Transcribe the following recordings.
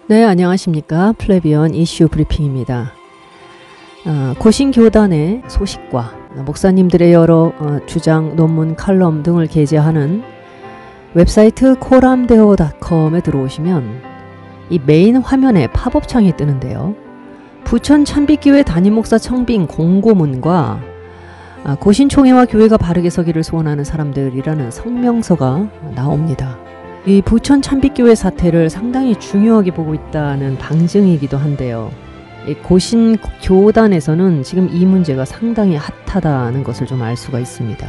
네, 안녕하십니까. 플래비언 이슈 브리핑입니다. 고신교단의 소식과 목사님들의 여러 주장, 논문, 칼럼 등을 게재하는 웹사이트 코람데오.com에 들어오시면 이 메인 화면에 팝업 창이 뜨는데요. 부천 찬빛교회 담임목사 청빙 공고문과 고신총회와 교회가 바르게 서기를 소원하는 사람들이라는 성명서가 나옵니다. 이 부천 찬빛교회 사태를 상당히 중요하게 보고 있다는 방증이기도 한데요. 이 고신 교단에서는 지금 이 문제가 상당히 핫하다는 것을 좀 알 수가 있습니다.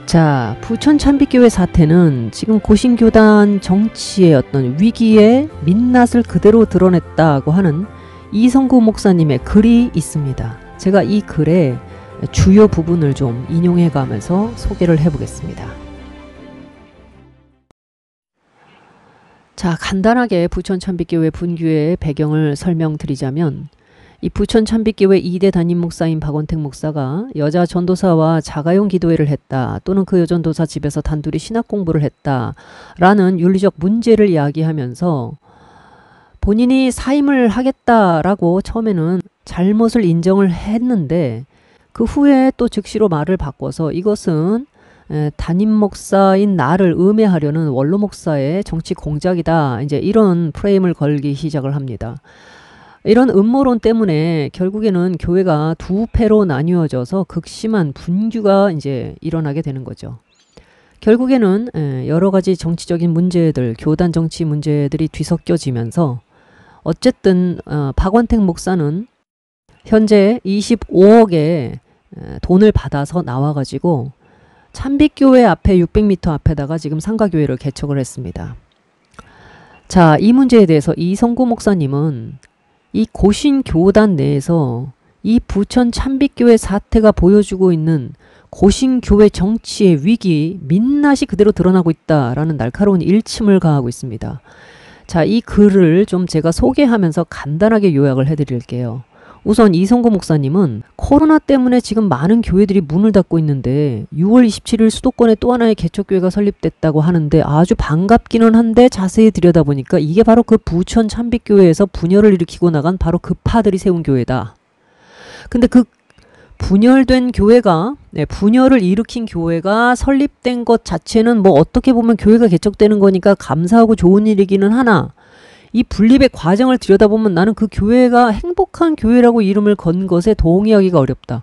자, 부천 찬빛교회 사태는 지금 고신교단 정치의 어떤 위기의 민낯을 그대로 드러냈다고 하는 이성구 목사님의 글이 있습니다. 제가 이 글의 주요 부분을 좀 인용해 가면서 소개를 해보겠습니다. 자, 간단하게 부천 찬빛교회 분교회의 배경을 설명드리자면 이 부천 찬빛교회 2대 담임 목사인 박원택 목사가 여자 전도사와 자가용 기도회를 했다 또는 그 여전도사 집에서 단둘이 신학 공부를 했다 라는 윤리적 문제를 이야기하면서 본인이 사임을 하겠다라고 처음에는 잘못을 인정을 했는데 그 후에 또 즉시로 말을 바꿔서 이것은 담임 목사인 나를 음해하려는 원로 목사의 정치 공작이다. 이제 이런 프레임을 걸기 시작을 합니다. 이런 음모론 때문에 결국에는 교회가 두 패로 나뉘어져서 극심한 분규가 이제 일어나게 되는 거죠. 결국에는 여러 가지 정치적인 문제들, 교단 정치 문제들이 뒤섞여지면서 어쨌든 박원택 목사는 현재 25억의 돈을 받아서 나와가지고 찬빛교회 앞에 600m 앞에다가 지금 상가교회를 개척을 했습니다. 자, 이 문제에 대해서 이성구 목사님은 이 고신교단 내에서 이 부천 찬빛교회 사태가 보여주고 있는 고신교회 정치의 위기, 민낯이 그대로 드러나고 있다라는 날카로운 일침을 가하고 있습니다. 자, 이 글을 좀 제가 소개하면서 간단하게 요약을 해드릴게요. 우선 이성구 목사님은 코로나 때문에 지금 많은 교회들이 문을 닫고 있는데 6월 27일 수도권에 또 하나의 개척교회가 설립됐다고 하는데 아주 반갑기는 한데 자세히 들여다보니까 이게 바로 그 부천 찬빛교회에서 분열을 일으키고 나간 바로 그 파들이 세운 교회다. 근데 그 분열된 교회가, 분열을 일으킨 교회가 설립된 것 자체는 뭐 어떻게 보면 교회가 개척되는 거니까 감사하고 좋은 일이기는 하나 이 분립의 과정을 들여다보면 나는 그 교회가 행복한 교회라고 이름을 건 것에 동의하기가 어렵다.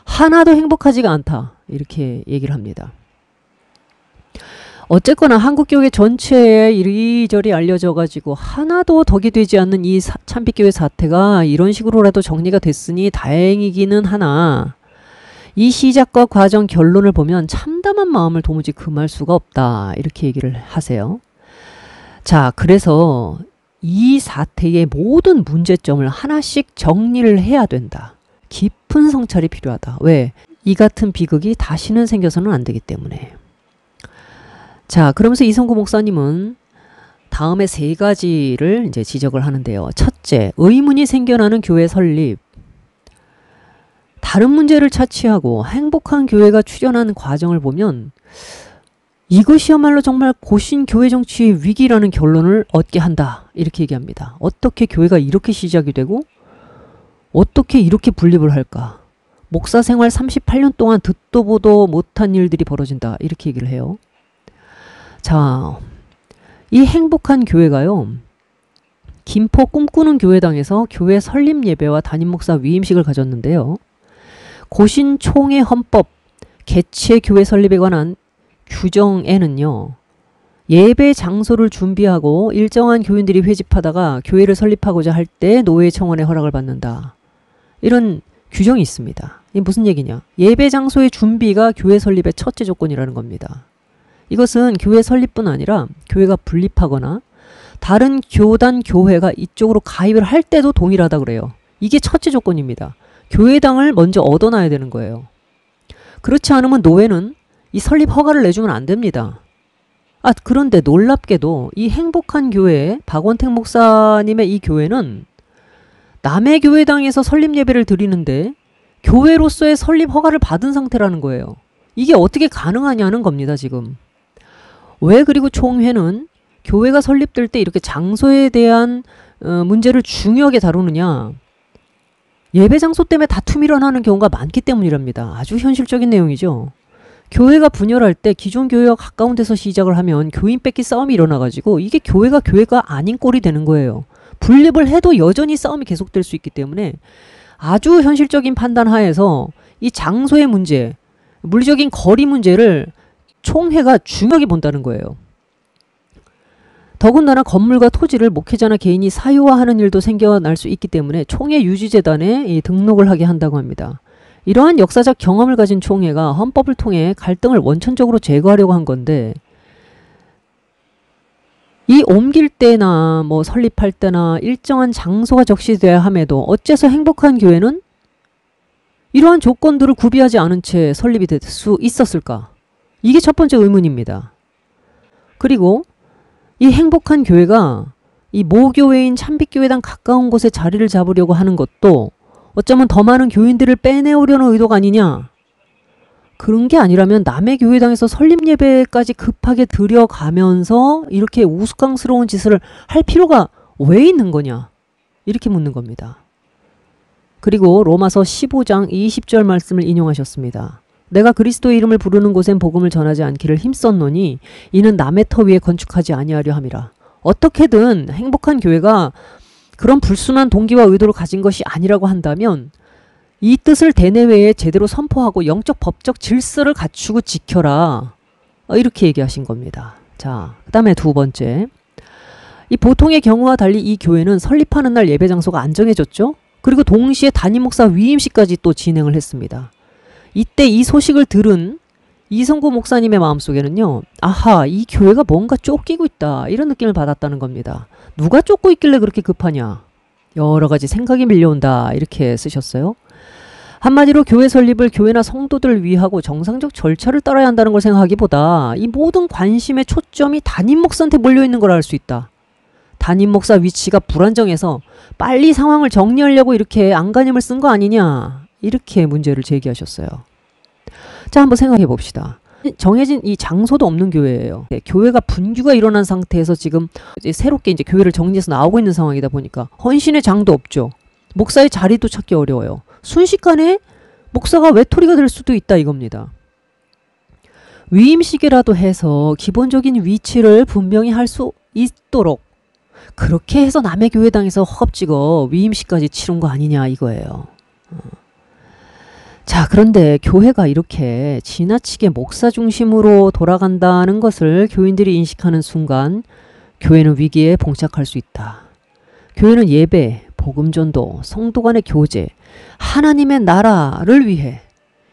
하나도 행복하지가 않다. 이렇게 얘기를 합니다. 어쨌거나 한국교회 전체에 이리저리 알려져 가지고 하나도 덕이 되지 않는 이 찬빛교회 사태가 이런 식으로라도 정리가 됐으니 다행이기는 하나 이 시작과 과정 결론을 보면 참담한 마음을 도무지 금할 수가 없다. 이렇게 얘기를 하세요. 자, 그래서 이 사태의 모든 문제점을 하나씩 정리를 해야 된다. 깊은 성찰이 필요하다. 왜? 이 같은 비극이 다시는 생겨서는 안 되기 때문에. 자, 그러면서 이성구 목사님은 다음에 세 가지를 이제 지적을 하는데요. 첫째, 의문이 생겨나는 교회 설립. 다른 문제를 차치하고 행복한 교회가 출현한 과정을 보면 이것이야말로 정말 고신 교회 정치의 위기라는 결론을 얻게 한다. 이렇게 얘기합니다. 어떻게 교회가 이렇게 시작이 되고 어떻게 이렇게 분립을 할까? 목사 생활 38년 동안 듣도 보도 못한 일들이 벌어진다. 이렇게 얘기를 해요. 자, 이 행복한 교회가요. 김포 꿈꾸는 교회당에서 교회 설립 예배와 담임 목사 위임식을 가졌는데요. 고신총회 헌법 개최 교회 설립에 관한 규정에는요. 예배 장소를 준비하고 일정한 교인들이 회집하다가 교회를 설립하고자 할 때 노회 청원의 허락을 받는다. 이런 규정이 있습니다. 이게 무슨 얘기냐? 예배 장소의 준비가 교회 설립의 첫째 조건이라는 겁니다. 이것은 교회 설립뿐 아니라 교회가 분립하거나 다른 교단 교회가 이쪽으로 가입을 할 때도 동일하다 그래요. 이게 첫째 조건입니다. 교회당을 먼저 얻어놔야 되는 거예요. 그렇지 않으면 노회는 이 설립 허가를 내주면 안 됩니다. 그런데 놀랍게도 이 행복한 교회, 박원택 목사님의 이 교회는 남의 교회당에서 설립 예배를 드리는데 교회로서의 설립 허가를 받은 상태라는 거예요. 이게 어떻게 가능하냐는 겁니다, 지금. 왜 그리고 총회는 교회가 설립될 때 이렇게 장소에 대한 문제를 중요하게 다루느냐? 예배 장소 때문에 다툼이 일어나는 경우가 많기 때문이랍니다. 아주 현실적인 내용이죠. 교회가 분열할 때 기존 교회와 가까운 데서 시작을 하면 교인 뺏기 싸움이 일어나가지고 이게 교회가 아닌 꼴이 되는 거예요. 분립을 해도 여전히 싸움이 계속될 수 있기 때문에 아주 현실적인 판단 하에서 이 장소의 문제, 물리적인 거리 문제를 총회가 중요하게 본다는 거예요. 더군다나 건물과 토지를 목회자나 개인이 사유화하는 일도 생겨날 수 있기 때문에 총회 유지재단에 등록을 하게 한다고 합니다. 이러한 역사적 경험을 가진 총회가 헌법을 통해 갈등을 원천적으로 제거하려고 한 건데 이 옮길 때나 뭐 설립할 때나 일정한 장소가 적시돼야 함에도 어째서 행복한 교회는 이러한 조건들을 구비하지 않은 채 설립이 될 수 있었을까? 이게 첫 번째 의문입니다. 그리고 이 행복한 교회가 이 모교회인 참빛교회당 가까운 곳에 자리를 잡으려고 하는 것도 어쩌면 더 많은 교인들을 빼내오려는 의도가 아니냐? 그런 게 아니라면 남의 교회당에서 설립 예배까지 급하게 들여가면서 이렇게 우스꽝스러운 짓을 할 필요가 왜 있는 거냐? 이렇게 묻는 겁니다. 그리고 로마서 15장 20절 말씀을 인용하셨습니다. 내가 그리스도의 이름을 부르는 곳엔 복음을 전하지 않기를 힘썼노니 이는 남의 터 위에 건축하지 아니하려 함이라. 어떻게든 행복한 교회가 그런 불순한 동기와 의도를 가진 것이 아니라고 한다면 이 뜻을 대내외에 제대로 선포하고 영적 법적 질서를 갖추고 지켜라. 이렇게 얘기하신 겁니다. 자, 그 다음에 두 번째. 이 보통의 경우와 달리 이 교회는 설립하는 날 예배 장소가 안 정해졌죠. 그리고 동시에 담임 목사 위임식까지 또 진행을 했습니다. 이때 이 소식을 들은 이성구 목사님의 마음속에는요. 아하, 이 교회가 뭔가 쫓기고 있다. 이런 느낌을 받았다는 겁니다. 누가 쫓고 있길래 그렇게 급하냐. 여러 가지 생각이 밀려온다. 이렇게 쓰셨어요. 한마디로 교회 설립을 교회나 성도들을 위하고 정상적 절차를 따라야 한다는 걸 생각하기보다 이 모든 관심의 초점이 담임 목사한테 몰려있는 걸 알 수 있다. 담임 목사 위치가 불안정해서 빨리 상황을 정리하려고 이렇게 안간힘을 쓴 거 아니냐. 이렇게 문제를 제기하셨어요. 자, 한번 생각해 봅시다. 정해진 이 장소도 없는 교회예요. 교회가 분규가 일어난 상태에서 지금 새롭게 이제 교회를 정리해서 나오고 있는 상황이다 보니까 헌신의 장도 없죠. 목사의 자리도 찾기 어려워요. 순식간에 목사가 외톨이가 될 수도 있다 이겁니다. 위임식이라도 해서 기본적인 위치를 분명히 할 수 있도록 그렇게 해서 남의 교회당에서 허겁지겁 위임식까지 치른 거 아니냐 이거예요. 자, 그런데 교회가 이렇게 지나치게 목사 중심으로 돌아간다는 것을 교인들이 인식하는 순간 교회는 위기에 봉착할 수 있다. 교회는 예배, 복음전도, 성도 간의 교제, 하나님의 나라를 위해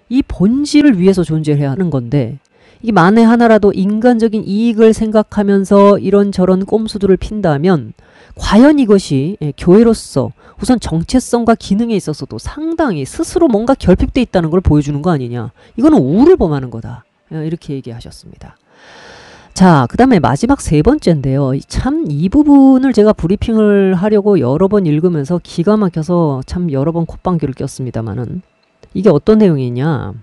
이 본질을 위해서 존재해야 하는 건데 이 만에 하나라도 인간적인 이익을 생각하면서 이런저런 꼼수들을 핀다면 과연 이것이 교회로서 우선 정체성과 기능에 있어서도 상당히 스스로 뭔가 결핍돼 있다는 걸 보여주는 거 아니냐. 이거는 우를 범하는 거다. 이렇게 얘기하셨습니다. 자, 그 다음에 마지막 세 번째인데요. 참 이 부분을 제가 브리핑을 하려고 여러 번 읽으면서 기가 막혀서 참 여러 번 콧방귀를 꼈습니다만은 이게 어떤 내용이냐.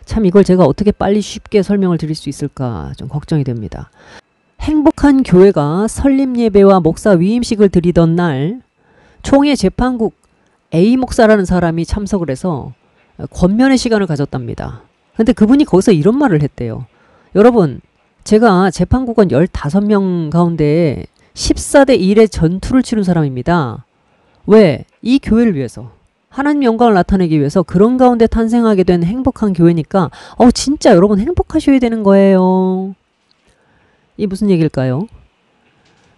참 이걸 제가 어떻게 빨리 쉽게 설명을 드릴 수 있을까 좀 걱정이 됩니다. 행복한 교회가 설립 예배와 목사 위임식을 드리던 날 총회 재판국 A 목사라는 사람이 참석을 해서 권면의 시간을 가졌답니다. 근데 그분이 거기서 이런 말을 했대요. 여러분, 제가 재판국원 15명 가운데 14대 1의 전투를 치른 사람입니다. 왜? 이 교회를 위해서. 하나님 영광을 나타내기 위해서 그런 가운데 탄생하게 된 행복한 교회니까 진짜 여러분 행복하셔야 되는 거예요. 이 무슨 얘기일까요?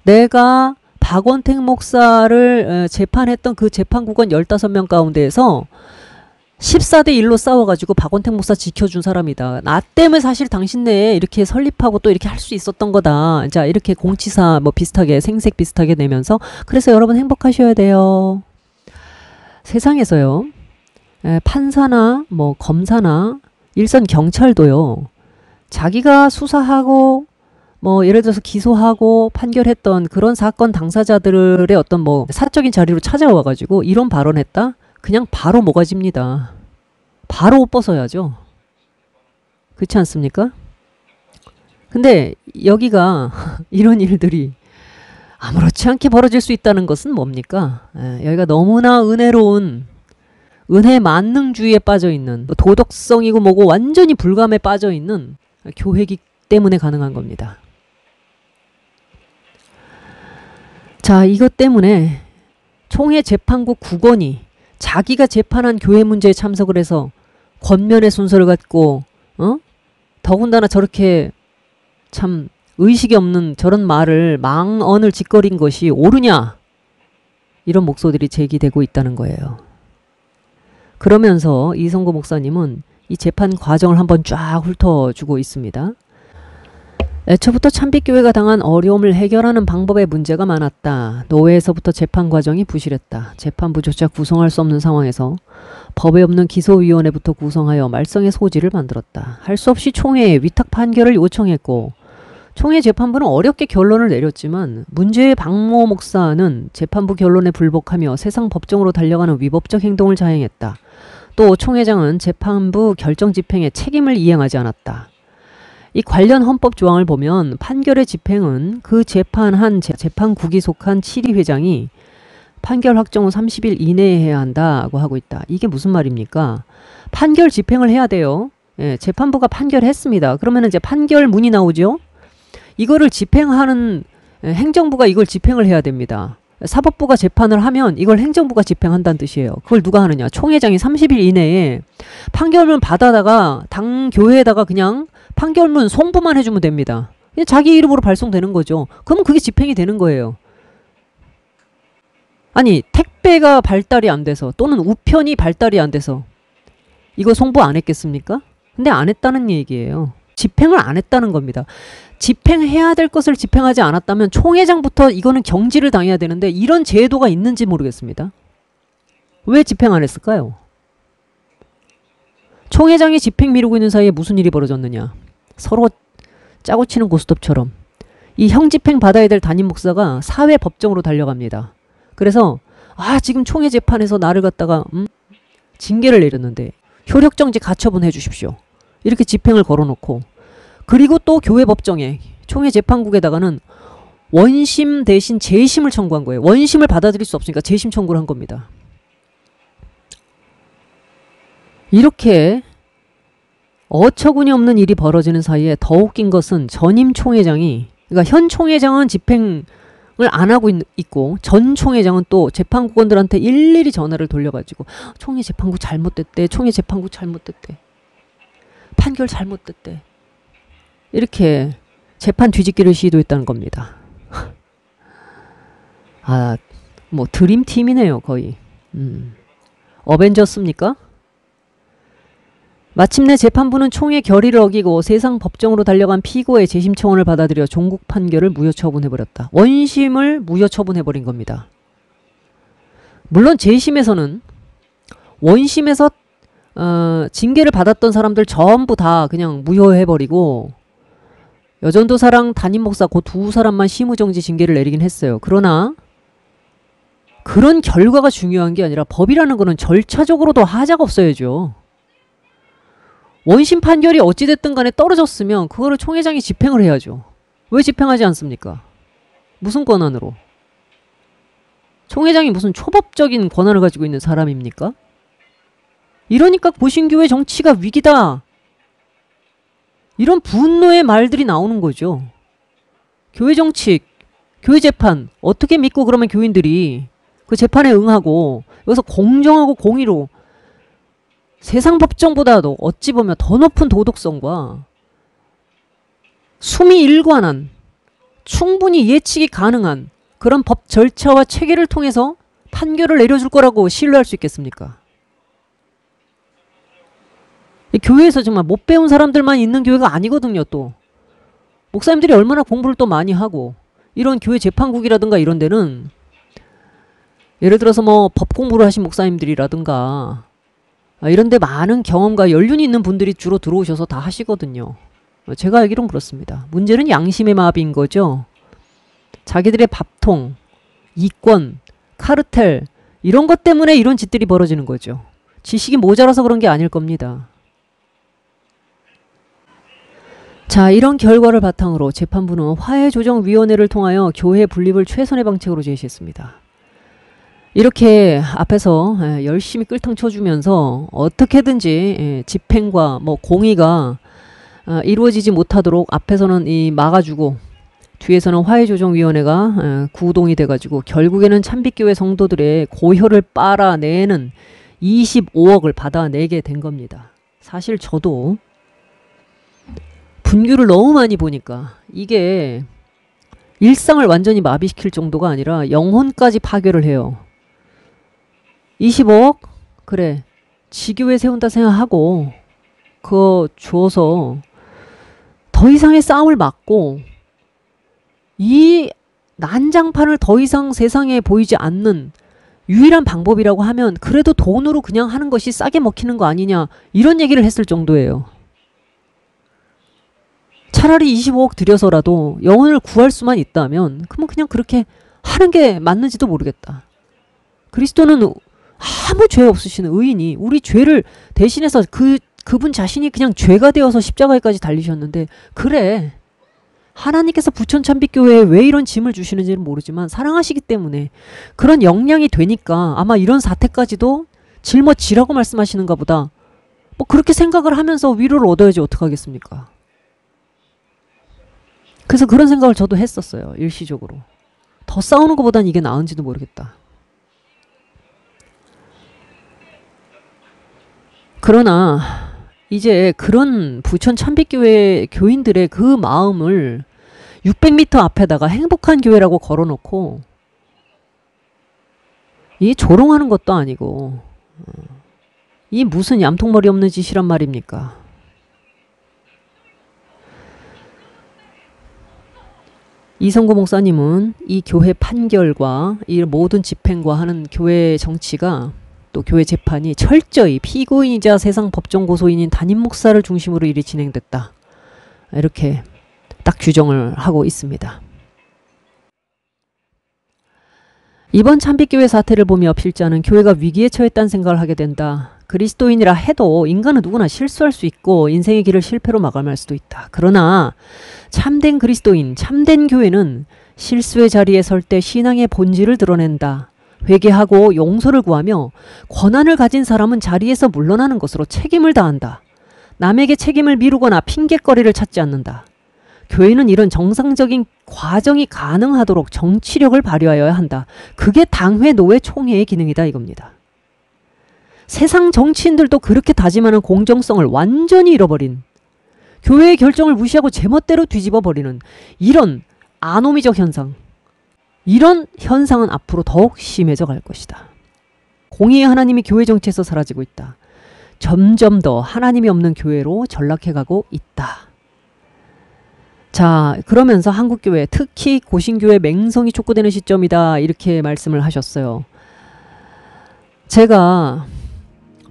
내가 박원택 목사를 재판했던 그 재판국원 15명 가운데에서 14대 1로 싸워가지고 박원택 목사 지켜준 사람이다. 나 때문에 사실 당신네 이렇게 설립하고 또 이렇게 할 수 있었던 거다. 자, 이렇게 공치사 뭐 비슷하게 생색 비슷하게 내면서 그래서 여러분 행복하셔야 돼요. 세상에서요. 판사나 뭐 검사나 일선 경찰도요. 자기가 수사하고 뭐 예를 들어서 기소하고 판결했던 그런 사건 당사자들의 어떤 뭐 사적인 자리로 찾아와 가지고 이런 발언했다? 그냥 바로 모가집니다. 바로 옷 벗어야죠. 그렇지 않습니까? 근데 여기가 이런 일들이 아무렇지 않게 벌어질 수 있다는 것은 뭡니까? 여기가 너무나 은혜로운 은혜 만능주의에 빠져있는 도덕성이고 뭐고 완전히 불감에 빠져있는 교회이기 때문에 가능한 겁니다. 자, 이것 때문에 총회 재판국 국원이 자기가 재판한 교회 문제에 참석을 해서 권면의 순서를 갖고 더군다나 저렇게 참 의식이 없는 저런 말을 망언을 짓거린 것이 옳으냐, 이런 목소리들이 제기되고 있다는 거예요. 그러면서 이성구 목사님은 이 재판 과정을 한번 쫙 훑어주고 있습니다. 애초부터 참빛교회가 당한 어려움을 해결하는 방법에 문제가 많았다. 노회에서부터 재판 과정이 부실했다. 재판부조차 구성할 수 없는 상황에서 법에 없는 기소위원회부터 구성하여 말썽의 소지를 만들었다. 할 수 없이 총회에 위탁 판결을 요청했고 총회 재판부는 어렵게 결론을 내렸지만 문제의 박모 목사는 재판부 결론에 불복하며 세상 법정으로 달려가는 위법적 행동을 자행했다. 또 총회장은 재판부 결정 집행에 책임을 이행하지 않았다. 이 관련 헌법 조항을 보면 판결의 집행은 그 재판한 재판국이 속한 7위 회장이 판결 확정 후 30일 이내에 해야 한다고 하고 있다. 이게 무슨 말입니까? 판결 집행을 해야 돼요. 예, 재판부가 판결했습니다. 그러면 이제 판결문이 나오죠. 이거를 집행하는 행정부가 이걸 집행을 해야 됩니다. 사법부가 재판을 하면 이걸 행정부가 집행한다는 뜻이에요. 그걸 누가 하느냐? 총회장이 30일 이내에 판결문 받아다가 당 교회에다가 그냥 판결문 송부만 해주면 됩니다. 그냥 자기 이름으로 발송되는 거죠. 그러면 그게 집행이 되는 거예요. 아니, 택배가 발달이 안 돼서 또는 우편이 발달이 안 돼서 이거 송부 안 했겠습니까? 근데 안 했다는 얘기예요. 집행을 안 했다는 겁니다. 집행해야 될 것을 집행하지 않았다면 총회장부터 이거는 경질을 당해야 되는데 이런 제도가 있는지 모르겠습니다. 왜 집행 안 했을까요? 총회장이 집행 미루고 있는 사이에 무슨 일이 벌어졌느냐. 서로 짜고 치는 고스톱처럼 이 형집행 받아야 될 담임 목사가 사회법정으로 달려갑니다. 그래서 지금 총회 재판에서 나를 갖다가 징계를 내렸는데 효력정지 가처분 해주십시오. 이렇게 집행을 걸어놓고 그리고 또 교회 법정에 총회 재판국에다가는 원심 대신 재심을 청구한 거예요. 원심을 받아들일 수 없으니까 재심 청구를 한 겁니다. 이렇게 어처구니 없는 일이 벌어지는 사이에 더 웃긴 것은 전임 총회장이, 그러니까 현 총회장은 집행을 안 하고 있고 전 총회장은 또 재판국원들한테 일일이 전화를 돌려가지고 총회 재판국 잘못됐대. 총회 재판국 잘못됐대. 판결 잘못됐대. 이렇게 재판 뒤집기를 시도했다는 겁니다. 뭐 드림팀이네요 거의. 어벤져스입니까? 마침내 재판부는 총회 결의를 어기고 세상 법정으로 달려간 피고의 재심 청원을 받아들여 종국 판결을 무효 처분해버렸다. 원심을 무효 처분해버린 겁니다. 물론 재심에서는 원심에서 징계를 받았던 사람들 전부 다 그냥 무효해버리고 여전도사랑 담임 목사 그 두 사람만 심의정지 징계를 내리긴 했어요. 그러나 그런 결과가 중요한 게 아니라 법이라는 거는 절차적으로도 하자가 없어야죠. 원심 판결이 어찌됐든 간에 떨어졌으면 그거를 총회장이 집행을 해야죠. 왜 집행하지 않습니까? 무슨 권한으로? 총회장이 무슨 초법적인 권한을 가지고 있는 사람입니까? 이러니까 보신교회 정치가 위기다. 이런 분노의 말들이 나오는 거죠. 교회 정치, 교회 재판 어떻게 믿고 그러면 교인들이 그 재판에 응하고 여기서 공정하고 공의로 세상 법정보다도 어찌 보면 더 높은 도덕성과 숨이 일관한 충분히 예측이 가능한 그런 법 절차와 체계를 통해서 판결을 내려줄 거라고 신뢰할 수 있겠습니까? 교회에서 정말 못 배운 사람들만 있는 교회가 아니거든요. 또 목사님들이 얼마나 공부를 또 많이 하고 이런 교회 재판국이라든가 이런 데는 예를 들어서 뭐 법 공부를 하신 목사님들이라든가 이런 데 많은 경험과 연륜이 있는 분들이 주로 들어오셔서 다 하시거든요. 제가 알기론 그렇습니다. 문제는 양심의 마비인 거죠. 자기들의 밥통, 이권, 카르텔 이런 것 때문에 이런 짓들이 벌어지는 거죠. 지식이 모자라서 그런 게 아닐 겁니다. 자, 이런 결과를 바탕으로 재판부는 화해조정위원회를 통하여 교회 분립을 최선의 방책으로 제시했습니다. 이렇게 앞에서 열심히 끌탕 쳐주면서 어떻게든지 집행과 공의가 이루어지지 못하도록 앞에서는 막아주고 뒤에서는 화해조정위원회가 구동이 돼가지고 결국에는 참빛교회 성도들의 고혈을 빨아내는 25억을 받아내게 된 겁니다. 사실 저도 분규를 너무 많이 보니까 이게 일상을 완전히 마비시킬 정도가 아니라 영혼까지 파괴를 해요. 25억? 그래. 지교회 세운다 생각하고 그거 줘서 더 이상의 싸움을 막고 이 난장판을 더 이상 세상에 보이지 않는 유일한 방법이라고 하면 그래도 돈으로 그냥 하는 것이 싸게 먹히는 거 아니냐 이런 얘기를 했을 정도예요. 차라리 25억 들여서라도 영혼을 구할 수만 있다면 그러면 그냥 그렇게 하는 게 맞는지도 모르겠다. 그리스도는 아무 죄 없으신 의인이 우리 죄를 대신해서 그분 자신이 그냥 죄가 되어서 십자가에까지 달리셨는데 그래 하나님께서 부천 참빛교회에 왜 이런 짐을 주시는지는 모르지만 사랑하시기 때문에 그런 역량이 되니까 아마 이런 사태까지도 짊어지라고 말씀하시는가 보다. 그렇게 생각을 하면서 위로를 얻어야지 어떡하겠습니까. 그래서 그런 생각을 저도 했었어요. 일시적으로. 더 싸우는 것보단 이게 나은지도 모르겠다. 그러나 이제 그런 부천 참빛교회 교인들의 그 마음을 600m 앞에다가 행복한 교회라고 걸어놓고 이 조롱하는 것도 아니고 이 무슨 얌통머리 없는 짓이란 말입니까? 이성구 목사님은 이 교회 판결과 이 모든 집행과 하는 교회 정치가 또 교회 재판이 철저히 피고인이자 세상 법정 고소인인 담임 목사를 중심으로 일이 진행됐다. 이렇게 딱 규정을 하고 있습니다. 이번 참빛교회 사태를 보며 필자는 교회가 위기에 처했다는 생각을 하게 된다. 그리스도인이라 해도 인간은 누구나 실수할 수 있고 인생의 길을 실패로 마감할 수도 있다. 그러나 참된 그리스도인, 참된 교회는 실수의 자리에 설 때 신앙의 본질을 드러낸다. 회개하고 용서를 구하며 권한을 가진 사람은 자리에서 물러나는 것으로 책임을 다한다. 남에게 책임을 미루거나 핑곗거리를 찾지 않는다. 교회는 이런 정상적인 과정이 가능하도록 정치력을 발휘하여야 한다. 그게 당회, 노회, 총회의 기능이다 이겁니다. 세상 정치인들도 그렇게 다짐하는 공정성을 완전히 잃어버린 교회의 결정을 무시하고 제멋대로 뒤집어버리는 이런 아노미적 현상, 이런 현상은 앞으로 더욱 심해져 갈 것이다. 공의의 하나님이 교회 정치에서 사라지고 있다. 점점 더 하나님이 없는 교회로 전락해가고 있다. 자, 그러면서 한국교회, 특히 고신교회 맹성이 촉구되는 시점이다 이렇게 말씀을 하셨어요. 제가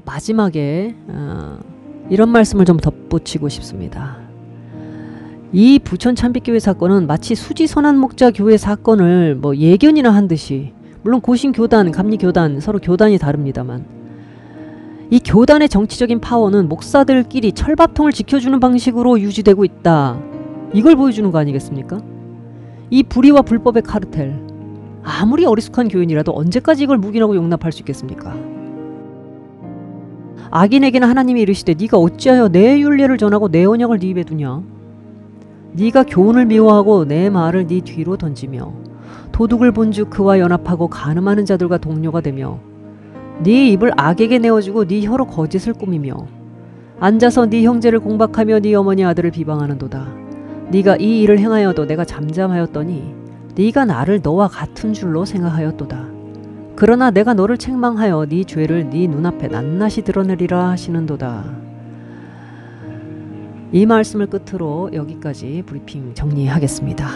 마지막에 이런 말씀을 좀 덧붙이고 싶습니다. 이 부천 참빛교회 사건은 마치 수지선한 목자 교회 사건을 예견이나 한 듯이, 물론 고신교단, 감리교단 서로 교단이 다릅니다만 이 교단의 정치적인 파워는 목사들끼리 철밥통을 지켜주는 방식으로 유지되고 있다. 이걸 보여주는 거 아니겠습니까? 이 불의와 불법의 카르텔, 아무리 어리숙한 교인이라도 언제까지 이걸 묵인하고 용납할 수 있겠습니까? 악인에게는 하나님이 이르시되 네가 어찌하여 내 율례를 전하고 내 언약을 네 입에 두냐? 네가 교훈을 미워하고 내 말을 네 뒤로 던지며 도둑을 본즉 그와 연합하고 간음하는 자들과 동료가 되며 네 입을 악에게 내어주고 네 혀로 거짓을 꾸미며 앉아서 네 형제를 공박하며 네 어머니 아들을 비방하는도다. 네가 이 일을 행하여도 내가 잠잠하였더니 네가 나를 너와 같은 줄로 생각하였도다. 그러나 내가 너를 책망하여 네 죄를 네 눈앞에 낱낱이 드러내리라 하시는도다. 이 말씀을 끝으로 여기까지 브리핑 정리하겠습니다.